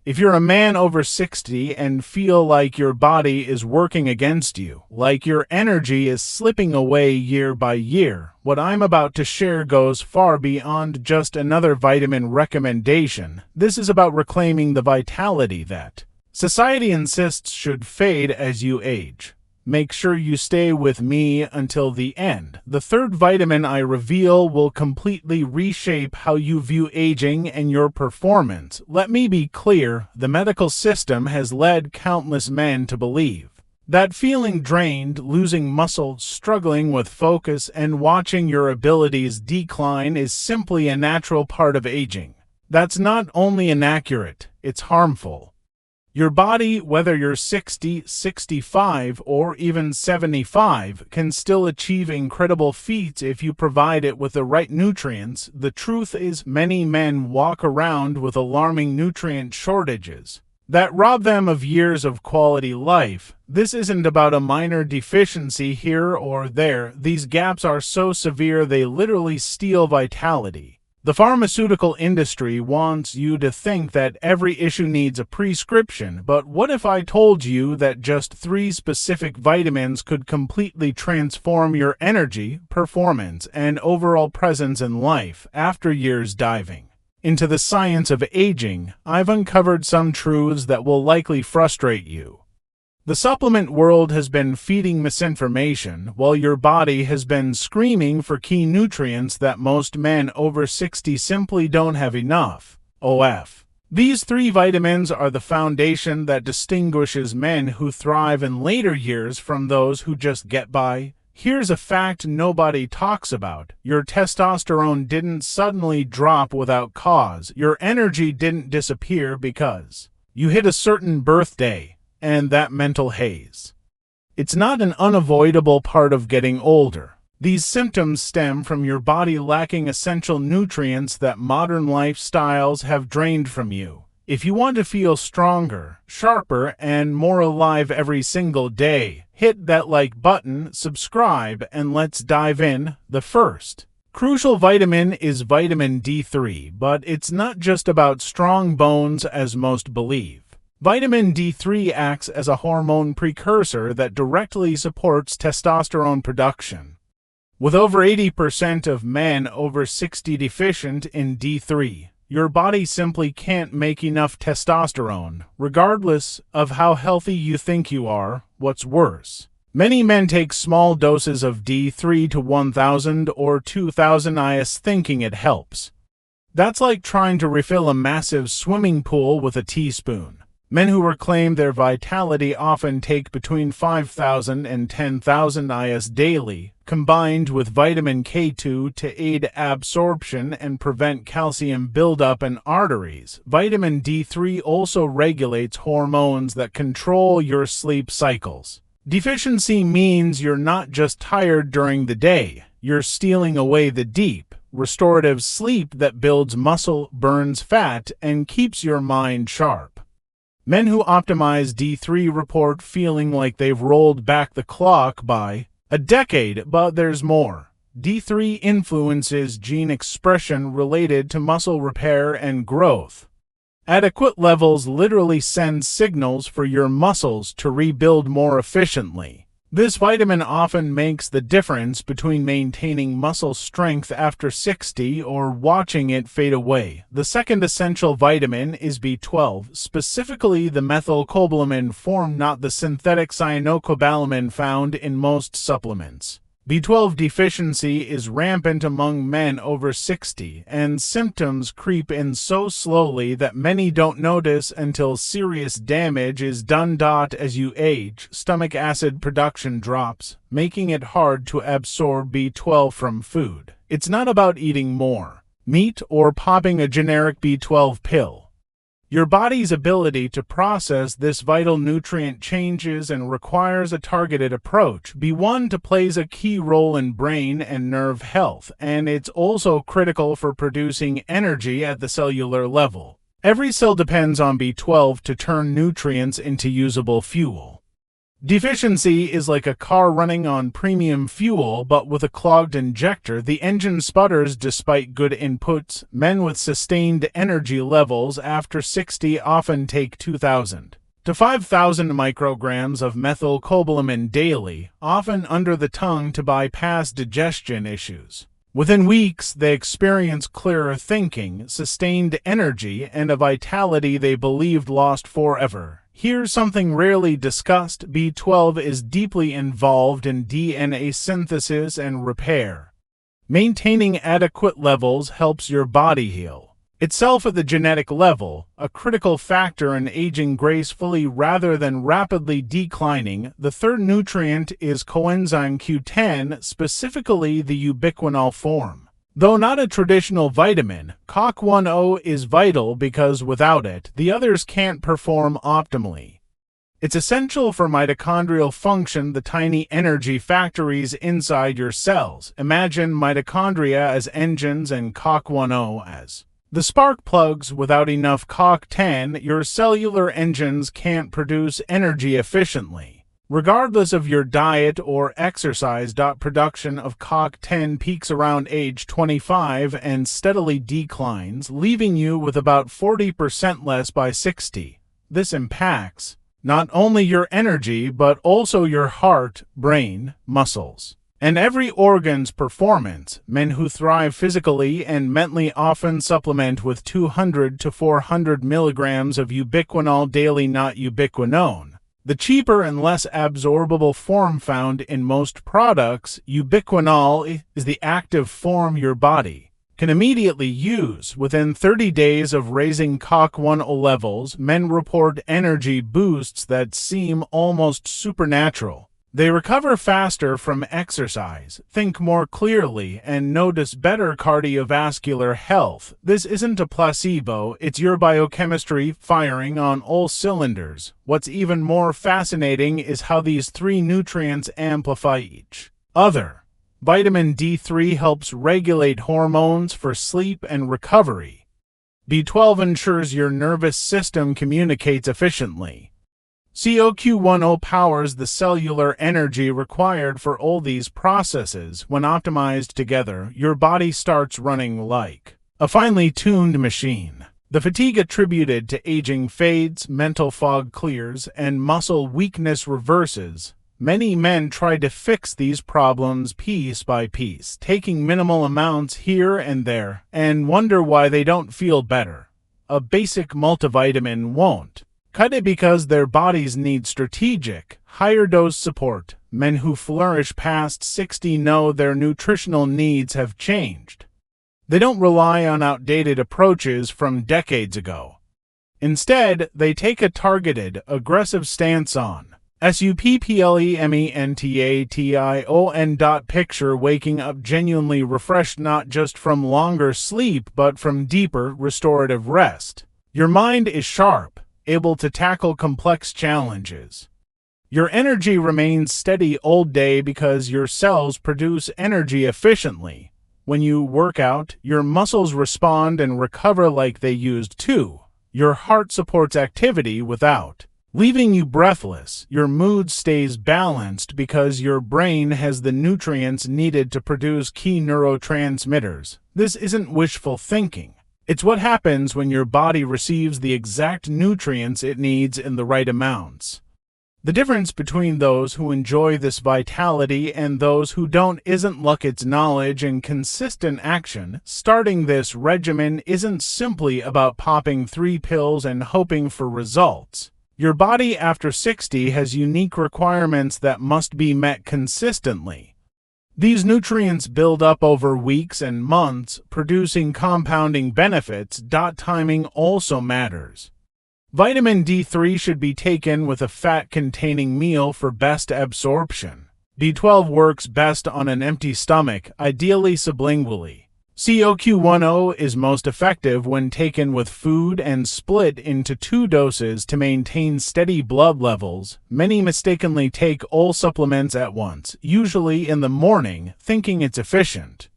If you're a man over 60 and feel like your body is working against you, like your energy is slipping away year by year, what I'm about to share goes far beyond just another vitamin recommendation. This is about reclaiming the vitality that society insists should fade as you age. Make sure you stay with me until the end. The third vitamin I reveal will completely reshape how you view aging and your performance. Let me be clear, the medical system has led countless men to believe that feeling drained, losing muscle, struggling with focus, and watching your abilities decline is simply a natural part of aging. That's not only inaccurate, it's harmful. Your body, whether you're 60, 65, or even 75, can still achieve incredible feats if you provide it with the right nutrients. The truth is, many men walk around with alarming nutrient shortages that rob them of years of quality life. This isn't about a minor deficiency here or there. These gaps are so severe they literally steal vitality. The pharmaceutical industry wants you to think that every issue needs a prescription, but what if I told you that just 3 specific vitamins could completely transform your energy, performance, and overall presence in life? After years diving into the science of aging, I've uncovered some truths that will likely frustrate you. The supplement world has been feeding misinformation, while your body has been screaming for key nutrients that most men over 60 simply don't have enough of. These 3 vitamins are the foundation that distinguishes men who thrive in later years from those who just get by. Here's a fact nobody talks about. Your testosterone didn't suddenly drop without cause. Your energy didn't disappear because you hit a certain birthday and that mental haze. It's not an unavoidable part of getting older. These symptoms stem from your body lacking essential nutrients that modern lifestyles have drained from you. If you want to feel stronger, sharper, and more alive every single day, hit that like button, subscribe, and let's dive in. The first crucial vitamin is vitamin D3, but it's not just about strong bones as most believe. Vitamin D3 acts as a hormone precursor that directly supports testosterone production. With over 80% of men over 60 deficient in D3, your body simply can't make enough testosterone, regardless of how healthy you think you are. What's worse, many men take small doses of D3 to 1,000 or 2,000 IS thinking it helps. That's like trying to refill a massive swimming pool with a teaspoon. Men who reclaim their vitality often take between 5,000 and 10,000 IS daily, combined with vitamin K2 to aid absorption and prevent calcium buildup in arteries. Vitamin D3 also regulates hormones that control your sleep cycles. Deficiency means you're not just tired during the day, you're stealing away the deep, restorative sleep that builds muscle, burns fat, and keeps your mind sharp. Men who optimize D3 report feeling like they've rolled back the clock by a decade, but there's more. D3 influences gene expression related to muscle repair and growth. Adequate levels literally send signals for your muscles to rebuild more efficiently. This vitamin often makes the difference between maintaining muscle strength after 60 or watching it fade away. The second essential vitamin is B12, specifically the methylcobalamin form, not the synthetic cyanocobalamin found in most supplements. B12 deficiency is rampant among men over 60, and symptoms creep in so slowly that many don't notice until serious damage is done. As you age, stomach acid production drops, making it hard to absorb B12 from food. It's not about eating more meat or popping a generic B12 pill. Your body's ability to process this vital nutrient changes and requires a targeted approach. B1 plays a key role in brain and nerve health, and it's also critical for producing energy at the cellular level. Every cell depends on B12 to turn nutrients into usable fuel. Deficiency is like a car running on premium fuel but with a clogged injector. The engine sputters despite good inputs. Men with sustained energy levels after 60 often take 2,000 to 5,000 micrograms of methylcobalamin daily, often under the tongue to bypass digestion issues. Within weeks, they experience clearer thinking, sustained energy, and a vitality they believed lost forever. Here's something rarely discussed. B12 is deeply involved in DNA synthesis and repair. Maintaining adequate levels helps your body heal itself at the genetic level, a critical factor in aging gracefully rather than rapidly declining. The third nutrient is coenzyme Q10, specifically the ubiquinol form. Though not a traditional vitamin, CoQ10 is vital because without it, the others can't perform optimally. It's essential for mitochondrial function, the tiny energy factories inside your cells. Imagine mitochondria as engines and CoQ10 as the spark plugs. Without enough CoQ10, your cellular engines can't produce energy efficiently. Regardless of your diet or exercise, production of CoQ10 peaks around age 25 and steadily declines, leaving you with about 40% less by 60. This impacts not only your energy but also your heart, brain, muscles, and every organ's performance. Men who thrive physically and mentally often supplement with 200 to 400 milligrams of ubiquinol daily, not ubiquinone, the cheaper and less absorbable form found in most products. Ubiquinol is the active form your body can immediately use. Within 30 days of raising CoQ10 levels, men report energy boosts that seem almost supernatural. They recover faster from exercise, think more clearly, and notice better cardiovascular health. This isn't a placebo, it's your biochemistry firing on all cylinders. What's even more fascinating is how these three nutrients amplify each other. Vitamin D3 helps regulate hormones for sleep and recovery. B12 ensures your nervous system communicates efficiently. CoQ10 powers the cellular energy required for all these processes. When optimized together, your body starts running like a finely tuned machine. The fatigue attributed to aging fades, mental fog clears, and muscle weakness reverses. Many men try to fix these problems piece by piece, taking minimal amounts here and there, and wonder why they don't feel better. A basic multivitamin won't cut it because their bodies need strategic, higher dose support. Men who flourish past 60 know their nutritional needs have changed. They don't rely on outdated approaches from decades ago. Instead, they take a targeted, aggressive stance on supplementation. Picture waking up genuinely refreshed, not just from longer sleep but from deeper, restorative rest. Your mind is sharp, able to tackle complex challenges. Your energy remains steady all day because your cells produce energy efficiently. When you work out, your muscles respond and recover like they used to. Your heart supports activity without leaving you breathless. Your mood stays balanced because your brain has the nutrients needed to produce key neurotransmitters. This isn't wishful thinking. It's what happens when your body receives the exact nutrients it needs in the right amounts. The difference between those who enjoy this vitality and those who don't isn't luck, it's knowledge and consistent action. Starting this regimen isn't simply about popping 3 pills and hoping for results. Your body after 60 has unique requirements that must be met consistently. These nutrients build up over weeks and months, producing compounding benefits. Timing also matters. Vitamin D3 should be taken with a fat-containing meal for best absorption. B12 works best on an empty stomach, ideally sublingually. CoQ10 is most effective when taken with food and split into 2 doses to maintain steady blood levels. Many mistakenly take all supplements at once, usually in the morning, thinking it's efficient.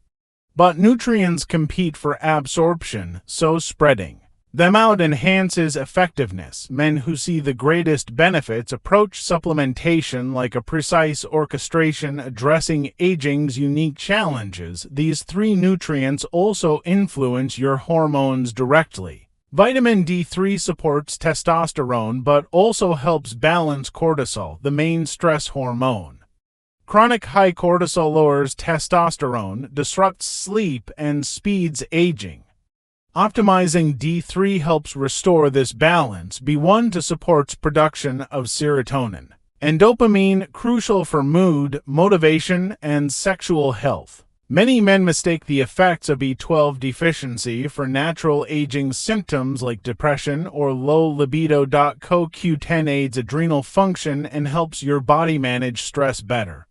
But nutrients compete for absorption, so spreading them out enhances effectiveness. Men who see the greatest benefits approach supplementation like a precise orchestration addressing aging's unique challenges. These three nutrients also influence your hormones directly. Vitamin D3 supports testosterone but also helps balance cortisol, the main stress hormone. Chronic high cortisol lowers testosterone, disrupts sleep, and speeds aging. Optimizing D3 helps restore this balance. B1 supports production of serotonin and dopamine, crucial for mood, motivation, and sexual health. Many men mistake the effects of B12 deficiency for natural aging symptoms like depression or low libido. CoQ10 aids adrenal function and helps your body manage stress better.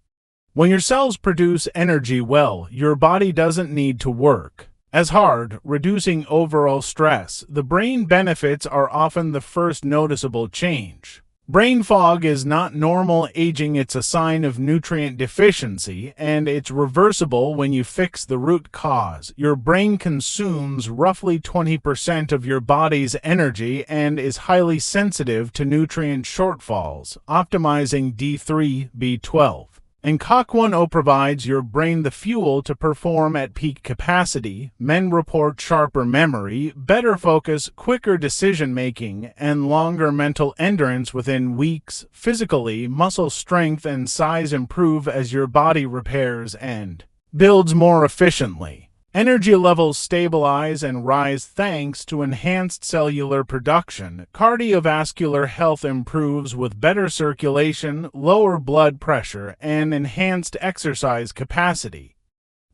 When your cells produce energy well, your body doesn't need to work as hard, reducing overall stress. The brain benefits are often the first noticeable change. Brain fog is not normal aging, it's a sign of nutrient deficiency, and it's reversible when you fix the root cause. Your brain consumes roughly 20% of your body's energy and is highly sensitive to nutrient shortfalls. Optimizing D3, B12 and CoQ10 provides your brain the fuel to perform at peak capacity. Men report sharper memory, better focus, quicker decision-making, and longer mental endurance within weeks. Physically, muscle strength and size improve as your body repairs and builds more efficiently. Energy levels stabilize and rise thanks to enhanced cellular production. Cardiovascular health improves with better circulation, lower blood pressure, and enhanced exercise capacity.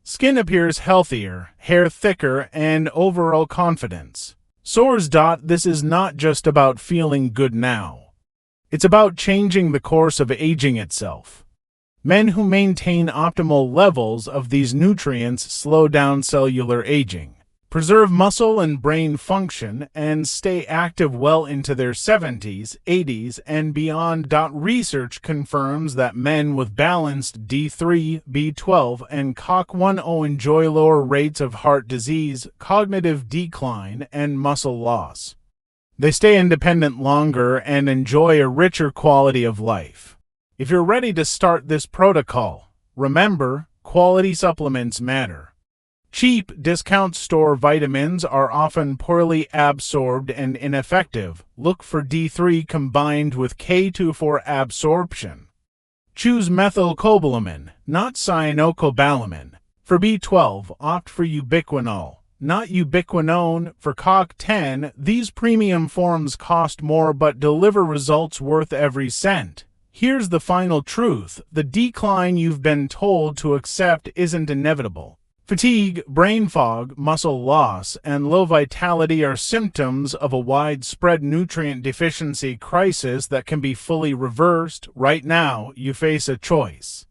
Skin appears healthier, hair thicker, and overall confidence. Soars. This is not just about feeling good now. It's about changing the course of aging itself. Men who maintain optimal levels of these nutrients slow down cellular aging, preserve muscle and brain function, and stay active well into their 70s, 80s, and beyond. Research confirms that men with balanced D3, B12, and CoQ10 enjoy lower rates of heart disease, cognitive decline, and muscle loss. They stay independent longer and enjoy a richer quality of life. If you're ready to start this protocol, remember, quality supplements matter. Cheap discount store vitamins are often poorly absorbed and ineffective. Look for D3 combined with K2 for absorption. Choose methylcobalamin, not cyanocobalamin. For B12, opt for ubiquinol, not ubiquinone. For CoQ10, these premium forms cost more but deliver results worth every cent. Here's the final truth: the decline you've been told to accept isn't inevitable. Fatigue, brain fog, muscle loss, and low vitality are symptoms of a widespread nutrient deficiency crisis that can be fully reversed. Right now, you face a choice.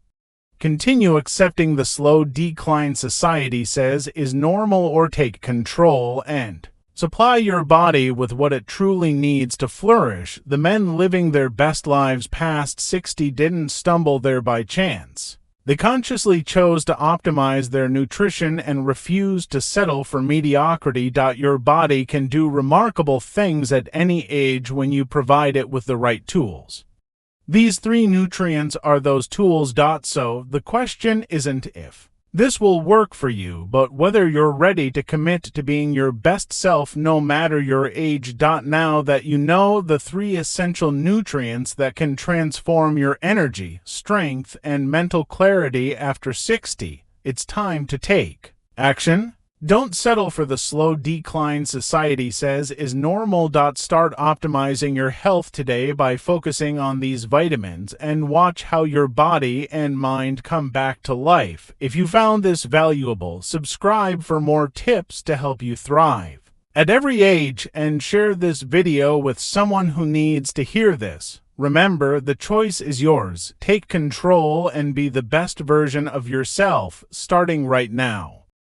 Continue accepting the slow decline society says is normal, or take control and supply your body with what it truly needs to flourish. The men living their best lives past 60 didn't stumble there by chance. They consciously chose to optimize their nutrition and refused to settle for mediocrity. Your body can do remarkable things at any age when you provide it with the right tools. These three nutrients are those tools. So the question isn't if this will work for you, but whether you're ready to commit to being your best self no matter your age. Now that you know the three essential nutrients that can transform your energy, strength, and mental clarity after 60, it's time to take action. Don't settle for the slow decline society says is normal. Start optimizing your health today by focusing on these vitamins and watch how your body and mind come back to life. If you found this valuable, subscribe for more tips to help you thrive at every age, and share this video with someone who needs to hear this. Remember, the choice is yours. Take control and be the best version of yourself, starting right now.